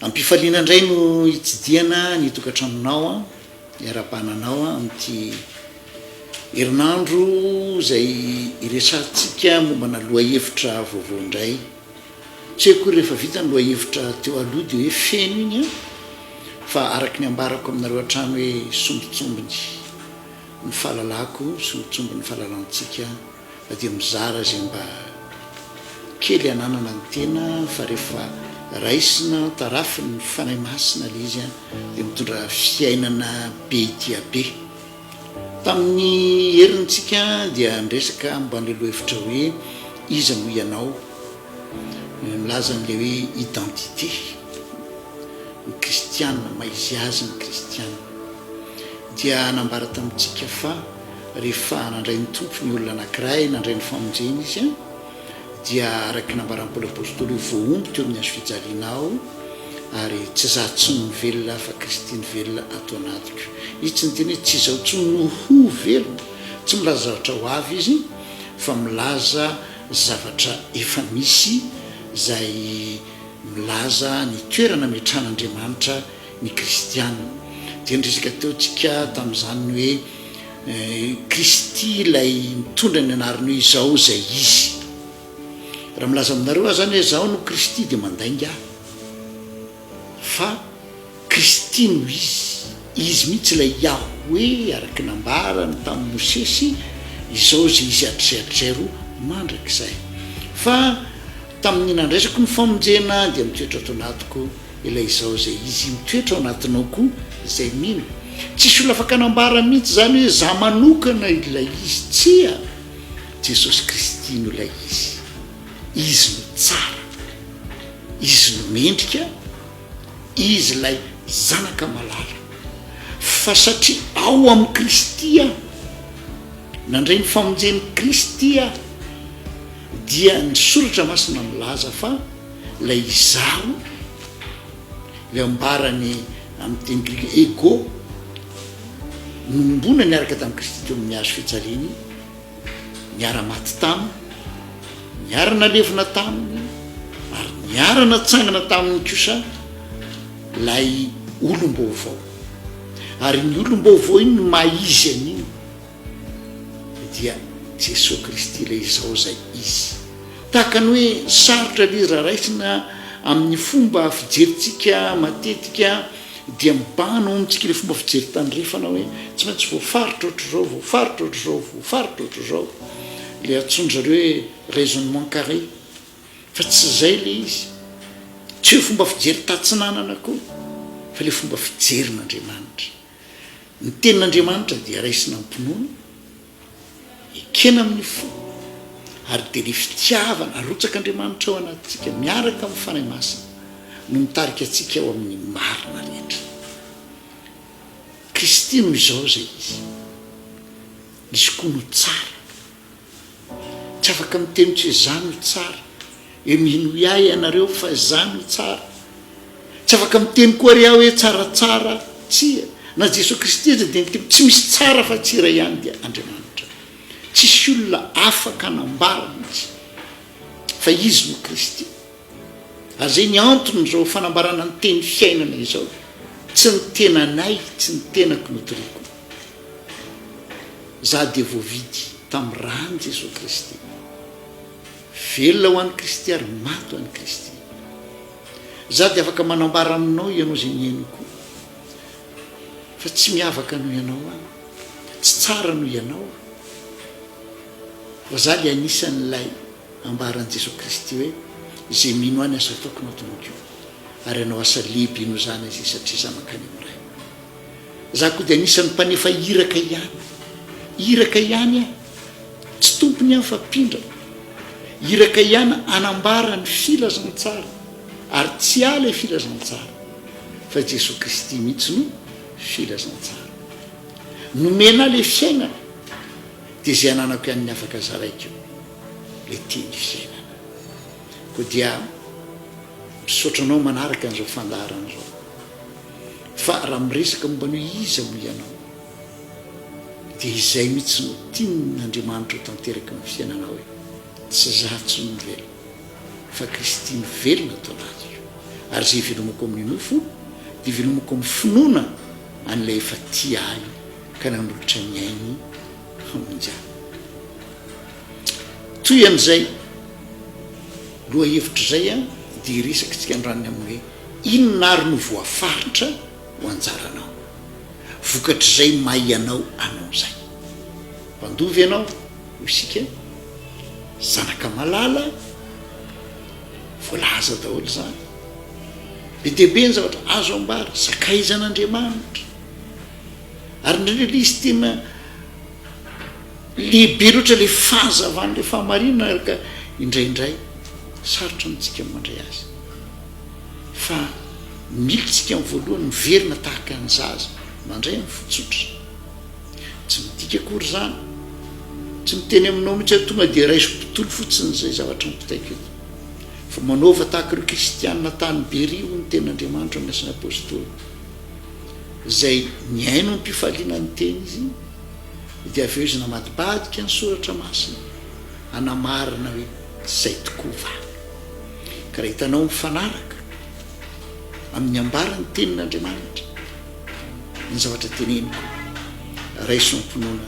ampifaliana indray no hitsidiana ny tokantramonao a iara-pananao a amity herinandro zay iresantsika mombana lohahevitra vaovao indray tsy hoe koa rehefa vita ny lohahevitra teo aloha de hoe feno igny a fa araky ny ambarako aminareo hatrano hoe sombitsombony ny fahalalako sombitsombony fahalalantsika fa de mizara zay mba kely ananana ny tena fa rehefa raisina tarafiny fanay masina le izy a de mitondra fiainana be dia be tamin'ny herintsika dia ndresaka mban'le lohahevitra hoe iza no ianao milaza n'le hoe identité ny kristianina maizy azy ny kristianina dia nambara tamintsika fa rehefa nandray ny tompo ny olona anankiray nandray ny famonjena izy a dia araky nambaran'ny Paoly apôstôly hoe voaomby teo amin'ny azo fijalinao ary tsy za tsy mivelona fa Kristy ny velona atao anatiko izy tsy ny teny hoe tsy izao tsy no ho velona tsy milaza zavatra ho avy izy fa milaza zavatra efa misy zay milaza ny toerana metran'Andriamanitra ny kristianina dia ndresaka teotsika tamin'izany hoe Kristy ilay mitondra ny anarany hoe izao zay izy raha milaza aminareo zany hoe zao no Kristy de mandainga fa Kristy no izy mihitsy ilay Yahwe araky nambarany tamin'ny Mosesy izao zay izy atraitrero mandrakizay fa tamin'ny nandraisako ny famonjena dia mitoetra ato anatiko ilay izao zay izy mitoetra ao anatinao koa zay mino tsisy olona afaka anambara mihitsy zany hoe za manokana ilay izy tsia Jesosy Kristy no ilay izy no tsara izy no mendrika izy lay zanaka malala fa satria ao amin'ny Kristy a nandray ny famonjeny Kristy a dia ny soratra masina milaza fa lay izaho le ambarany amin'ny teny grika ego nombona niaraka tamin'ny Kristy teo amin'ny hazo fijaliany niara-maty taminy niarana levina taminy ary niarana tsangana taminy kosa lay olom-baovao ary ny olom-baovao iny no maizy an'iny dia Jesosy Kristy ilay izao zay izy tahaka ny hoe sarotra le izy raha raisina amin'ny fomba fijerintsika matetika dia mibano amintsika le fomba fijery tandrefana hoe tsy maintsy voafaritra ohatr'izao voafaritra ohatr'izao voafaritra ohatr'izao le atsondrareo hoe raisonnement carré fa tsy zay le izy tsy hoe fomba fijery tatsinanana koa fa le fomba fijerin'Andriamanitra ny tenin'Andriamanitra dia raisina ampinoana ekena amin'ny fo ary de le fitiavana arotsak'Andriamanitra ao anatsika miaraka amin'ny fanay masina no mitarika atsika ao amin'ny marina rehetra Kristy no izao zay izy koa no tsara tsy afaka miteny tsy hoe za no tsara hoe mino iay ianareo fa za no tsara tsy afaka miteny koa ry aho hoe tsaratsara tsia na Jesosy Kristy aza de miteny tsy misy tsara fa tsira ihany dia Andriamanitra tsisy olona afaka anambara mihitsy fa izy no Kristy ary zay ny antony zao fanambarana ny teny fiainana izao tsy ny tenanay tsy ny tenako notoriko za de voavidy tamin'ny rany Jesosy Kristy velona ho an'ny Kristy ary maty ho an'ny Kristy za de afaka manambara aminao ianao zay niainoko fa tsy miavaka noho ianao a tsy tsara noho ianao fa za le anisan'lay ambaran'i Jesosy Kristy hoe zay mino any asa ataoko no atonoko ary anao asa lehibe no zany izy satria za mankany amiray za koa de anisan'ny mpanefa iraka ihany a tsy tompony ihany fa mpindra iraka ihany anambara ny filazantsara ary tsy ala filazantsara fa Jesosy Kristy mihitsy no filazantsara nomena le fiainana de zay ananako ihany ny afaka zaraiko le teny fiainana koa dia misaotranao manaraka an'izao fandaharana zao fa raha miresaka momba ny hoe iza mo ianao de izay mihitsy no tian'Andriamanitra ho tanteraka amin'ny fiainanao hoe tsy za tsy no velona fa Kristy ny velona atao anatiko ary zay velomako amin'ny nofo dia velomako amin'ny finoana an'ilay efa tia ahy ka nanolotra ny ainy hamonjy toy amin'izay loha hevitra zay a dia resaka tsika androany amin'ny hoe inona ary no voafaritra ho anjaranao vokatra zay mahay anao anao zay mpandovy ianao isika zanaka malala voalaza daholo zany be dehibe ny zavatra azo ambary sakaizan'Andriamanitra ary ndraindray le izy tena lehibe loatra le fahazavan'le fahamarinana ka indraindray sarotra amintsika mandray azy fa militsika amin'ny voalohany miverina tahaka ny zaza mandray amin'ny fotsotra tsy midika akory zany tsy miteny aminao mihitsy hoe tonga dia raiso mpitolo fotsiny zay zavatra mipitaiko eto fa manaova tahaka ireo kristianina tany berio ny ten'Andriamanitra amin'ny asany apôstôly zay ny aino ny mpifaliana ny teny izy dia avy eo izy namadibadika ny soratra masina anamarina hoe zay tokoa va ka raha hitanao mifanaraka amin'ny ambarany tenin'Andriamanitra ny zavatra teneniko raiso mpinoana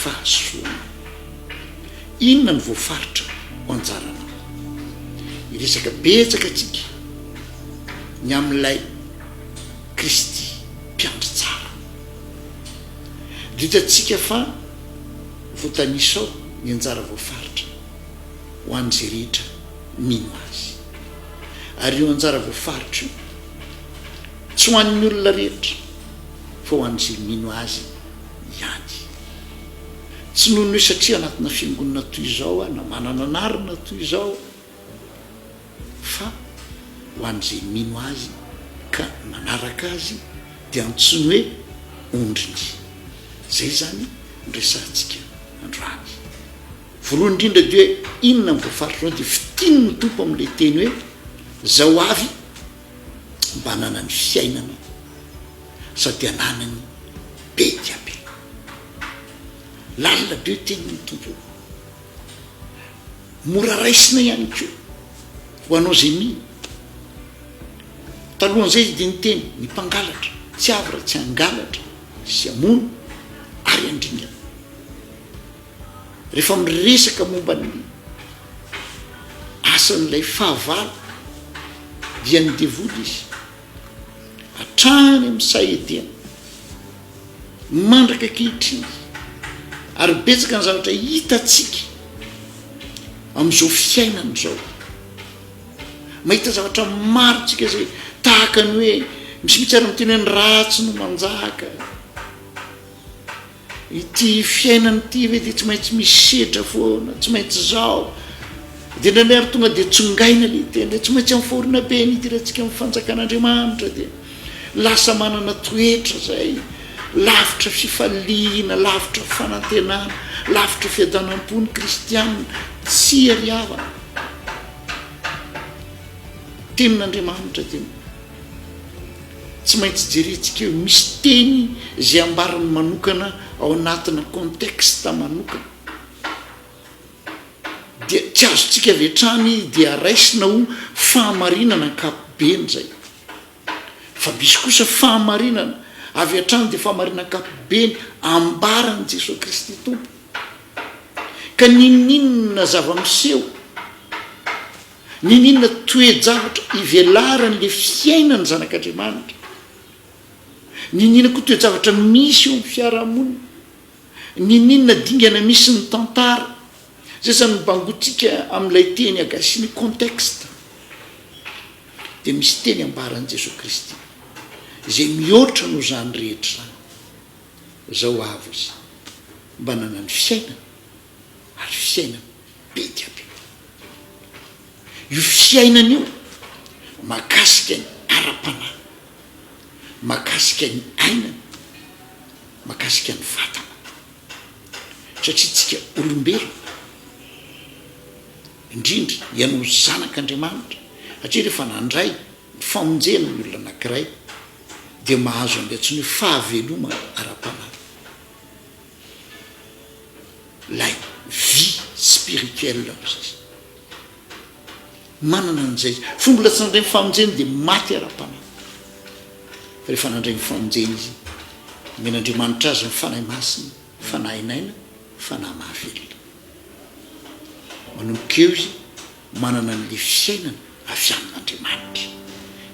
fahasoana inona ny voafaritra ho anjarana iresaka betsaka atsika ny amin'ilay Kristy mpiandry tsara ditatsika fa voatanisao ny anjara voafaritra ho an'izay rehetra mino azy ary io anjara voafaritra tsy ho an'ny olona rehetra fa ho an'izay mino azy ihany tsy noho ny hoe satria anatina fiangonana toy izao na manana anarina toy izao fa ho an'izay mino azy ka manaraka azy dia antsony hoe ondriny zay zany nresantsika androany voalohany indrindra dia hoe inona ny voafaritra dia fitiny ny tompo amin'ilay teny hoe zao avy mba hanana ny fiainana sady hananany be dia be lalina be teniny tompo mora raisina ihany koa ho anao zay mino talohan'izay izy dia ny teny ny mpangalatra tsy avy raha tsy angalatra sy amono ary andringana rehefa miresaka momba ny asan'ilay fahavalo dia ny devoly izy hatrany amin'ny saedena mandraka kehitriny ary betsaka ny zavatra hitatsika amin'izao fiainana zao mahita zavatra marotsika zay tahaka ny hoe misy mitsara miteny hoe ny ratsy no manjaka ity fiainany ity ve dia tsy maintsy misy sedra foana tsy maintsy zao dia ndraindray ary tonga dia tsongaina le teny tsy maintsy amin'ny faorina be nity rahantsika amin'ny fanjakan'Andriamanitra dia lasa manana toetra zay lavitra fifaliana lavitra fanantenana lavitra fiadanam-pony kristianina tsy ariavana tenin'Andriamanitra teny tsy maintsy jerentsika eo misy teny zay ambarany manokana ao anatina contexte manokana dia tsy azontsika avetrany dia raisina ho fahamarinana ankapobeny zay fa misy kosa fahamarinana avy hatrany dia fahamarinana ankapobeny ambarany Jesosy Kristy tompo ka nininona zava-miseho nininona toe-javatra ivelaran'le fiainany zanak'Andriamanitra nininona koa toe-javatra misy eo amin'ny fiarahamonina nininona dingana misy ny tantara zay zany mibangotsika amin'ilay teny agasiny contexte dia misy teny ambaran'i Jesosy Kristy zay mihoatra no zany rehetra zany zao avo izy mba nana ny fiainana ary fiainana be dia be io fiainana io makasika ny ara-panahy makasika ny ainana makasika ny vatana satria tsika olombelona indrindra ianao zanak'Andriamanitra satria rehefa nandray ny famonjena ny olona anankiray dia mahazo an'ilay tsy ny fahaveloma ara-panahy lay vie spirituelle zay manana an'izay izy fa mbola tsy nandray mifamonjeny dia maty ara-panahy fa rehefa nandray mifamonjeny izy men'andriamanitra azy mifanahy masina fanahyinaina fanahy mahavelona manomboka eo izy manana n'le fiainana avy amin'andriamanitra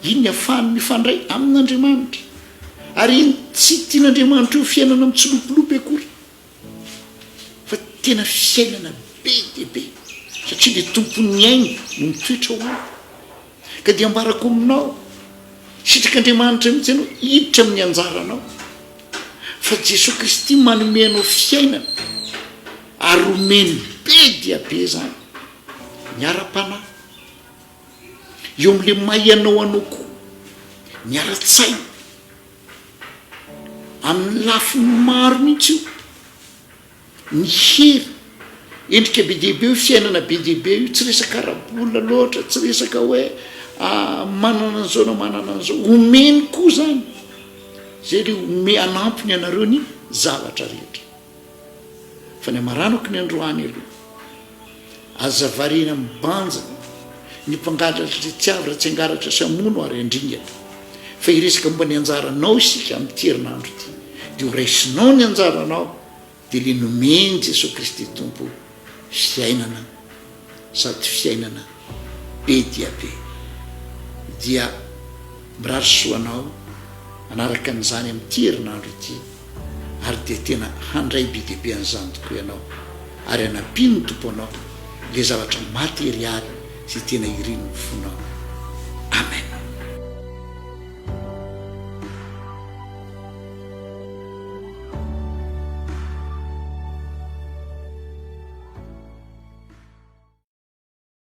iny ny ahafahany mifandray amin'andriamanitra ary iny tsy tian'andriamanitra io fiainana mitsolopolopy akory fa tena fiainana be dia be satria le tompony aina no mitoetra ho ao ka dia ambarako aminao sitrak'andriamanitra mihitsy ianao hiditra amin'ny anjaranao fa Jesosy Kristy manome anao fiainana ary romeny be dia be zany miara-panahy eo amin'le maianao anao koa miara-tsaina amin'ny lafiny maro mihitsy io ny hery endrika be dehibe io fiainana be dehibe io tsy resaka arabolona loatra tsy resaka hoe manana an'izao na manana an'izao omeny koa zany zay le ome anampony anareo ny zavatra rehetra fa ny amaranako ny androany aloha azavarena mibanja ny mpangalatra tsiavy raha tsy angalatra samono ary andringana fa iresaka momba ny anjaranao isika amin'ny herinandro ity dia ho raisinao ny anjaranao dia le nomeny Jesosy Kristy tompo fiainana sady fiainana be dia be dia mirary soanao anaraka an'izany amin'ny herinandro ity ary dia tena handray be dehibe an'izany tokoa ianao ary anampiny ny tompo anao le zavatra materialy sy tena iriny ny fonao amen.